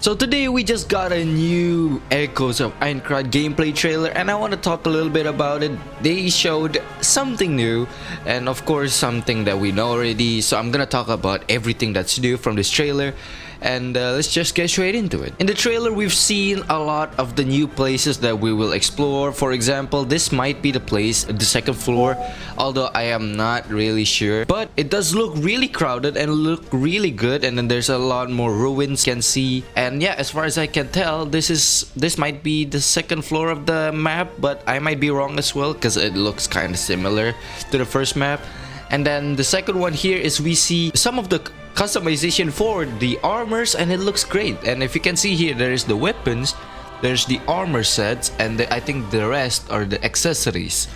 So today we just got a new Echoes of Aincrad gameplay trailer, and I want to talk a little bit about it. They showed something new, and of course something that we know already, so I'm gonna talk about everything that's new from this trailer. And let's just get straight into it. In the trailer, we've seen a lot of the new places that we will explore. For example, this might be the place, the second floor, although I am not really sure. But it does look really crowded and look really good, and then there's a lot more ruins you can see. And yeah, as far as I can tell, this might be the second floor of the map, but I might be wrong as well because it looks kind of similar to the first map. And then the second one here is we see some of the customization for the armors, and it looks great. And if you can see here, there is the weapons, there's the armor sets, and I think the rest are the accessories,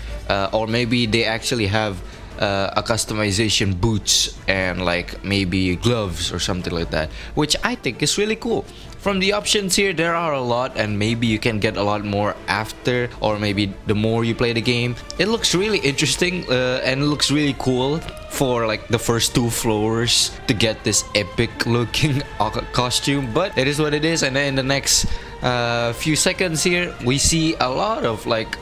or maybe they actually have a customization boots and like maybe gloves or something like that, which I think is really cool. From the options here, there are a lot, and maybe you can get a lot more after, or maybe the more you play the game. It looks really interesting, and it looks really cool for like the first two floors to get this epic looking costume, but it is what it is. And then in the next few seconds here, we see a lot of like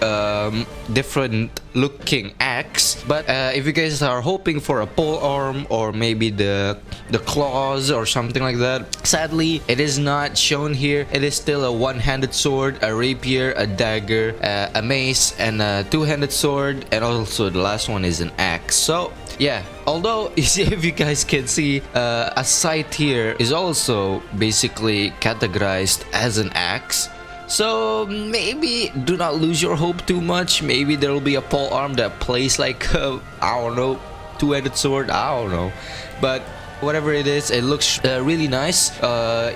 different looking axe. But if you guys are hoping for a pole arm or maybe the claws or something like that, sadly it is not shown here. It is still a one-handed sword, a rapier, a dagger, a mace, and a two-handed sword, and also the last one is an axe. So yeah, although if you guys can see, a sight here is also basically categorized as an axe. So maybe do not lose your hope too much. Maybe there will be a pole arm that plays like I don't know, two-handed sword, I don't know. But whatever it is, it looks really nice,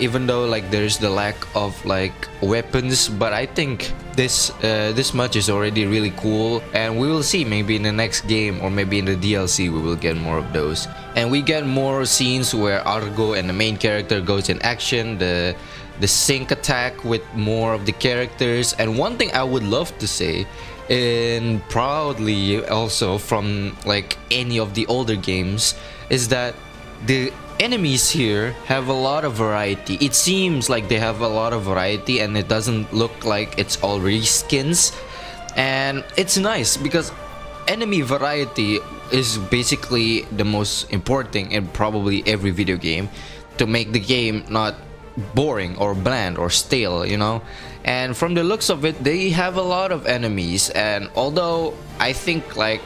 even though like there's the lack of like weapons. But I think this much is already really cool, and we will see maybe in the next game or maybe in the DLC we will get more of those. And we get more scenes where Argo and the main character goes in action, the sync attack with more of the characters. And one thing I would love to say, and proudly also from like any of the older games, is that the enemies here have a lot of variety. It seems like they have a lot of variety, and it doesn't look like it's all reskins. And it's nice because enemy variety is basically the most important thing in probably every video game to make the game not boring or bland or stale, you know. And from the looks of it, they have a lot of enemies. And although I think like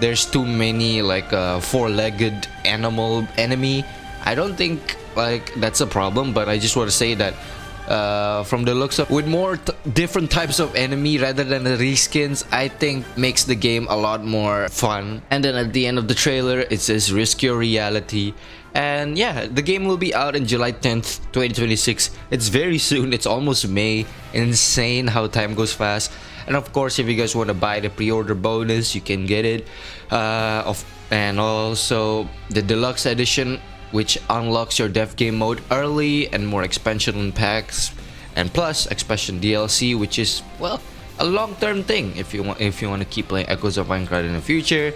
there's too many like four-legged enemy, I don't think like that's a problem. But I just want to say that from the looks of, with more different types of enemy rather than the reskins, I think makes the game a lot more fun. And then at the end of the trailer, it says risk your reality. And yeah, the game will be out on July 10th, 2026. It's very soon. It's almost May. Insane how time goes fast. And of course, if you guys want to buy the pre-order bonus, you can get it. And also the deluxe edition, which unlocks your dev game mode early and more expansion packs, and plus expansion DLC, which is, well, a long-term thing if you want to keep playing Echoes of Aincrad in the future.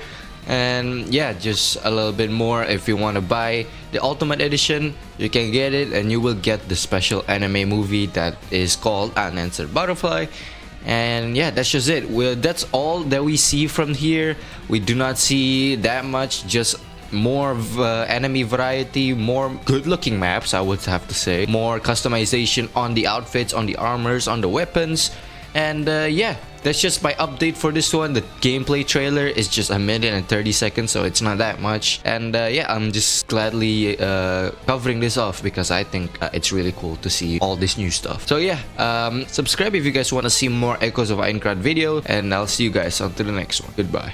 And yeah, just a little bit more. If you want to buy the Ultimate Edition, you can get it, and you will get the special anime movie that is called Unanswered Butterfly. And yeah, that's just it. That's all that we see from here. We do not see that much, just more of enemy variety, more good-looking maps, I would have to say, more customization on the outfits, on the armors, on the weapons. And yeah, that's just my update for this one. The gameplay trailer is just 1minute and 30 seconds, so it's not that much. And yeah, I'm just gladly covering this off because I think it's really cool to see all this new stuff. So yeah, subscribe if you guys want to see more Echoes of Aincrad video, and I'll see you guys until the next one. Goodbye.